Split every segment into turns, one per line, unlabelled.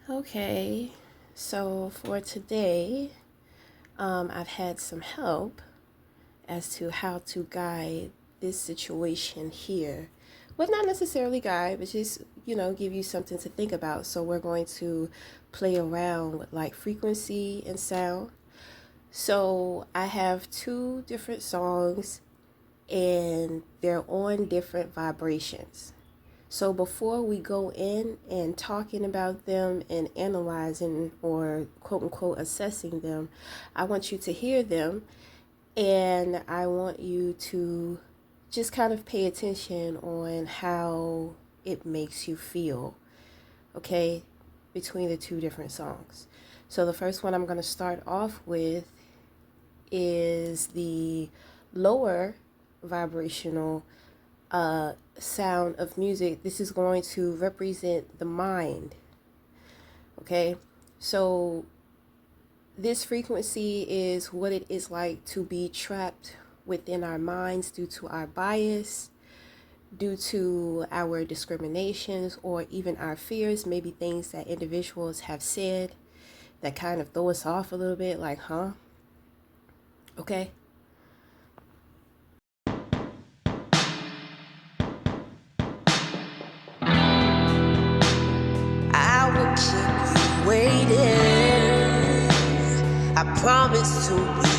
Okay, so for today, I've had some help as to how to guide this situation here. Well, not necessarily guide, but just, give you something to think about. So we're going to play around with like frequency and sound. So I have two different songs and they're on different vibrations. So before we go in and talking about them and analyzing or quote unquote assessing them, I want you to hear them and I want you to just kind of pay attention on how it makes you feel, okay, between the two different songs. So the first one I'm going to start off with is the lower vibrational sound of music. This is going to represent the mind. Okay, so this frequency is what it is like to be trapped within our minds due to our bias, due to our discriminations, or even our fears, maybe things that individuals have said that kind of throw us off a little bit, like, huh? Okay.
I will keep you waiting. I promise to be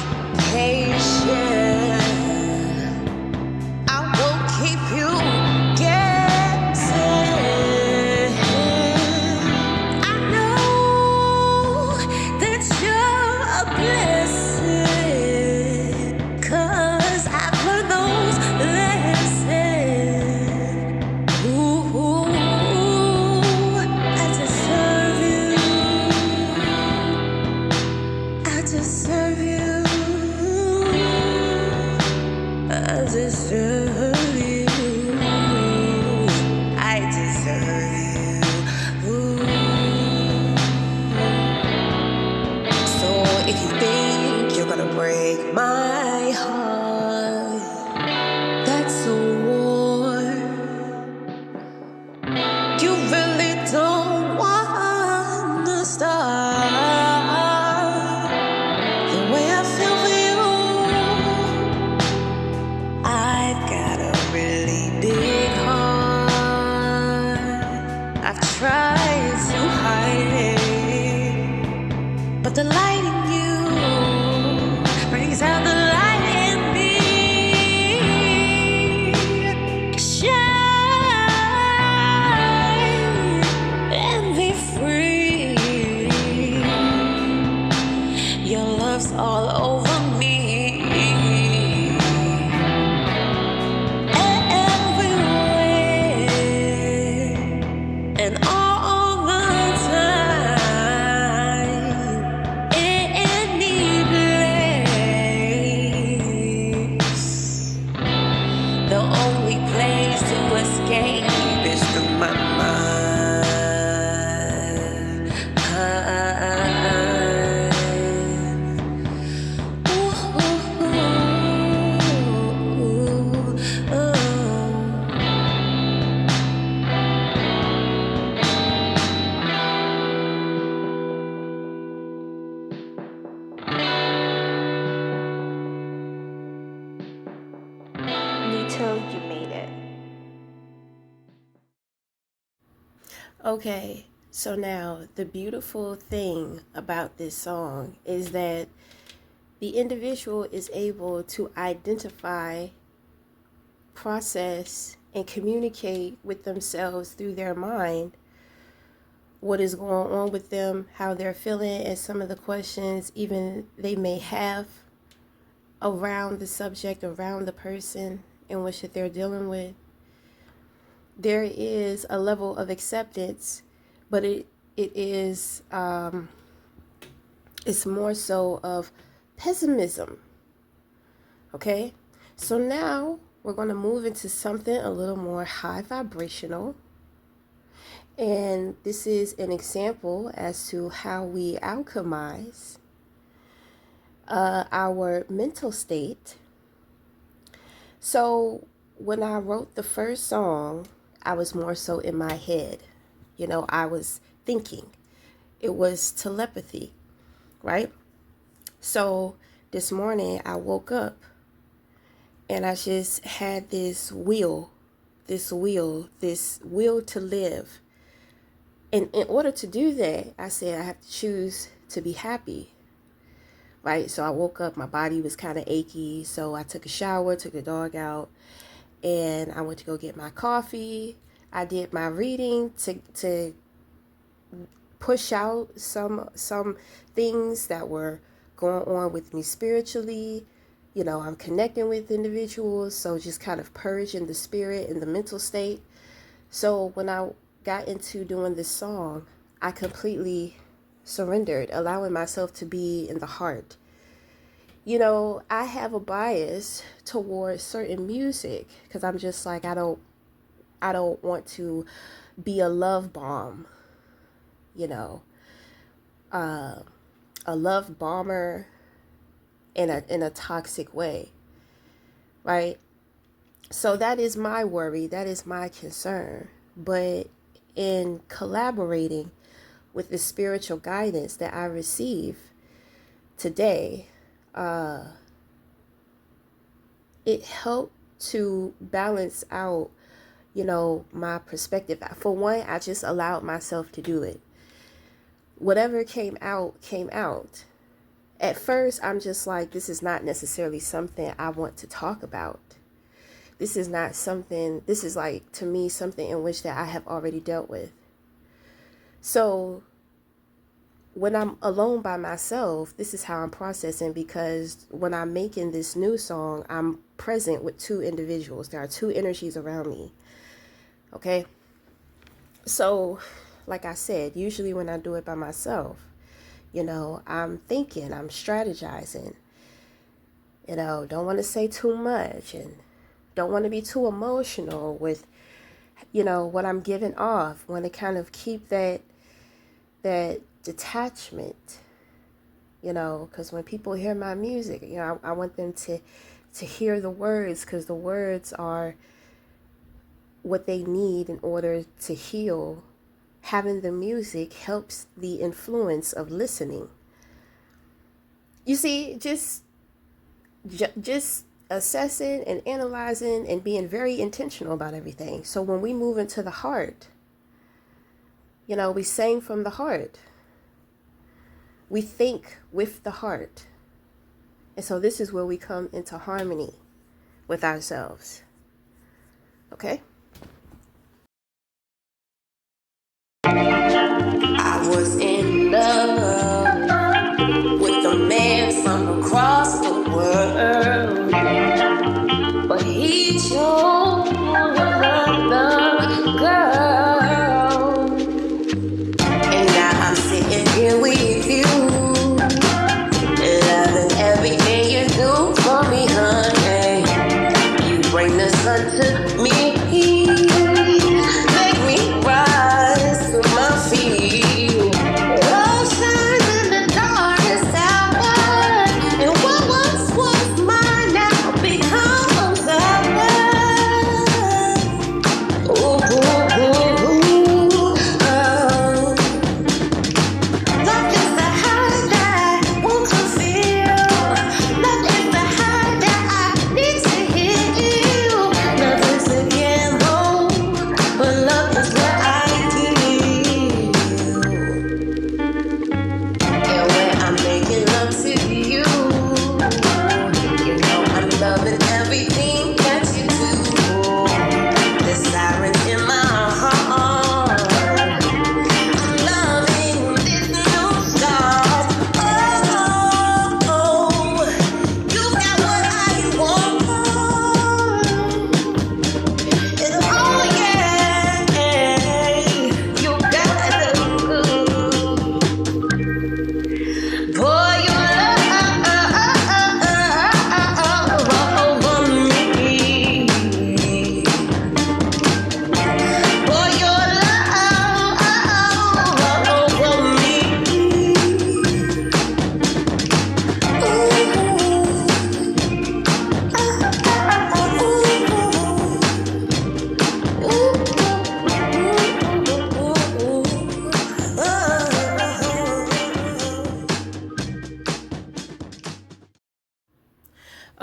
patient. I won't keep you guessing. I know that you're a blessing, 'cause I've learned those lessons. Ooh, I deserve you. I deserve you. I deserve you. I deserve you. Ooh. So if you think you're gonna break my heart, that's a war. You really don't wanna start the way I feel for you. I've got a really big heart. I've tried to hide it, but the light in you brings out the light in me. Shine and be free. Your love's all over me. Everywhere and all the time, any place. The only place to escape is through my mind. Ooh, ooh.
Nito, you made it. Okay, so now the beautiful thing about this song is that the individual is able to identify, process, and communicate with themselves through their mind what is going on with them, how they're feeling, and some of the questions even they may have around the subject, around the person in which that they're dealing with. There is a level of acceptance, but it is it's more so of pessimism. Okay, so now we're going to move into something a little more high vibrational, and this is an example as to how we alchemize our mental state. So when I wrote the first song, I was more so in my head. I was thinking. It was telepathy, right? So this morning I woke up and I just had this will to live. And in order to do that, I said I have to choose to be happy, right? So I woke up, my body was kind of achy. So I took a shower, took the dog out, and I went to go get my coffee. I did my reading to push out some things that were going on with me spiritually. You know, I'm connecting with individuals, so just kind of purging the spirit and the mental state. So when I got into doing this song, I completely surrendered, allowing myself to be in the heart. You know, I have a bias towards certain music because I'm just like, I don't want to be a love bomb, you know, a love bomber in a toxic way, right? So that is my worry, that is my concern. But in collaborating with the spiritual guidance that I receive today, it helped to balance out, you know, my perspective. For one, I just allowed myself to do it. Whatever came out, came out. At first, I'm just like, this is not necessarily something I want to talk about. This is not something, this is like, to me, something in which that I have already dealt with. So when I'm alone by myself, this is how I'm processing, because when I'm making this new song, I'm present with two individuals. There are two energies around me. Okay? So, like I said, usually when I do it by myself, you know, I'm thinking, I'm strategizing, you know, don't want to say too much and don't want to be too emotional with, you know, what I'm giving off. Want to kind of keep that detachment, you know, because when people hear my music, you know, I want them to hear the words, because the words are what they need in order to heal. Having the music helps the influence of listening. You see, just assessing and analyzing and being very intentional about everything. So when we move into the heart, you know, we sing from the heart. We think with the heart. And so this is where we come into harmony with ourselves. Okay? I was in love with a man from across the world, but he chose another girl. And now I'm sitting here with you, loving everything you do for me, honey. You bring the sun to me, make me rise to my feet. Love shines in the darkest hour, and what once was mine now becomes ours.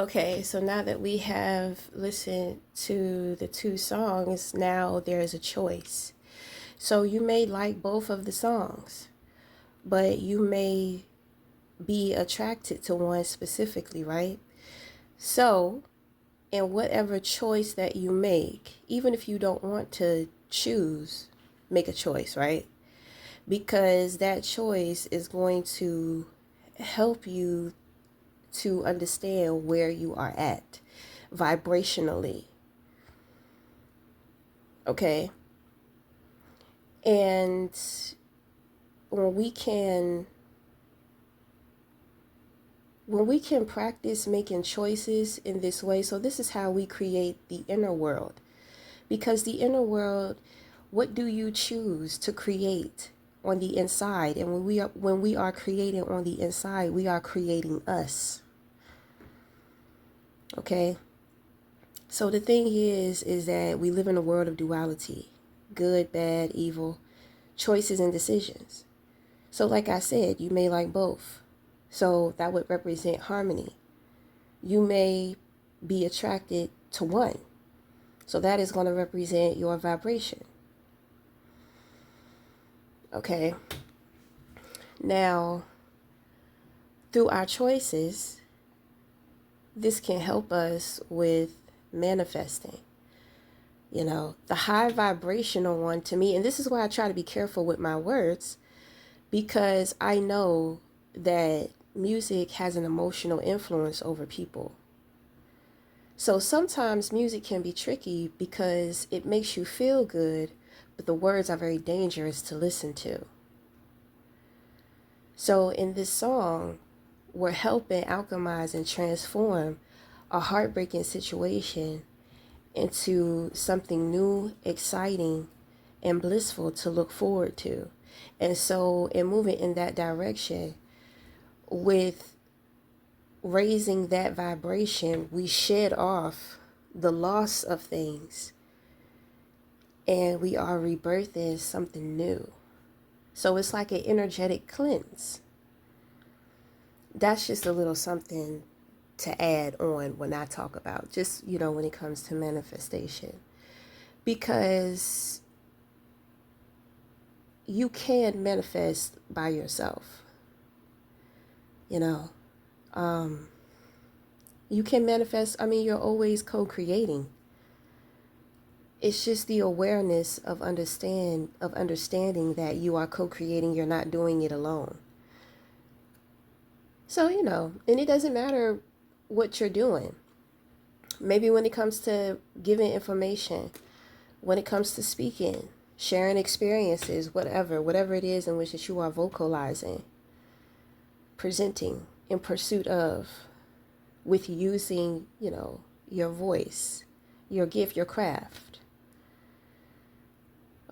Okay, so now that we have listened to the two songs, now there is a choice. So you may like both of the songs, but you may be attracted to one specifically, right? So, in whatever choice that you make, even if you don't want to choose, make a choice, right? Because that choice is going to help you to understand where you are at vibrationally. Okay? And when we can practice making choices in this way, so this is how we create the inner world. Because the inner world, what do you choose to create on the inside? And when we are creating on the inside, we are creating us. Okay? So the thing is that we live in a world of duality. Good, bad, evil, choices and decisions. So like I said, you may like both. So that would represent harmony. You may be attracted to one. So that is going to represent your vibration. Okay. Now, through our choices, this can help us with manifesting. You know, the high vibrational one to me, and this is why I try to be careful with my words, because I know that music has an emotional influence over people. So sometimes music can be tricky because it makes you feel good, but the words are very dangerous to listen to. So in this song, we're helping alchemize and transform a heartbreaking situation into something new, exciting, and blissful to look forward to. And so in moving in that direction, with raising that vibration, we shed off the loss of things and we are rebirthing something new. So it's like an energetic cleanse. That's just a little something to add on when I talk about just, when it comes to manifestation. Because you can manifest by yourself. You can manifest, you're always co-creating. It's just the awareness of understanding that you are co-creating, you're not doing it alone. So, and it doesn't matter what you're doing. Maybe when it comes to giving information, when it comes to speaking, sharing experiences, whatever it is in which that you are vocalizing, presenting in pursuit of, with using, your voice, your gift, your craft.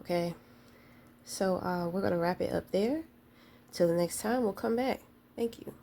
Okay? So we're going to wrap it up there. Till the next time, we'll come back. Thank you.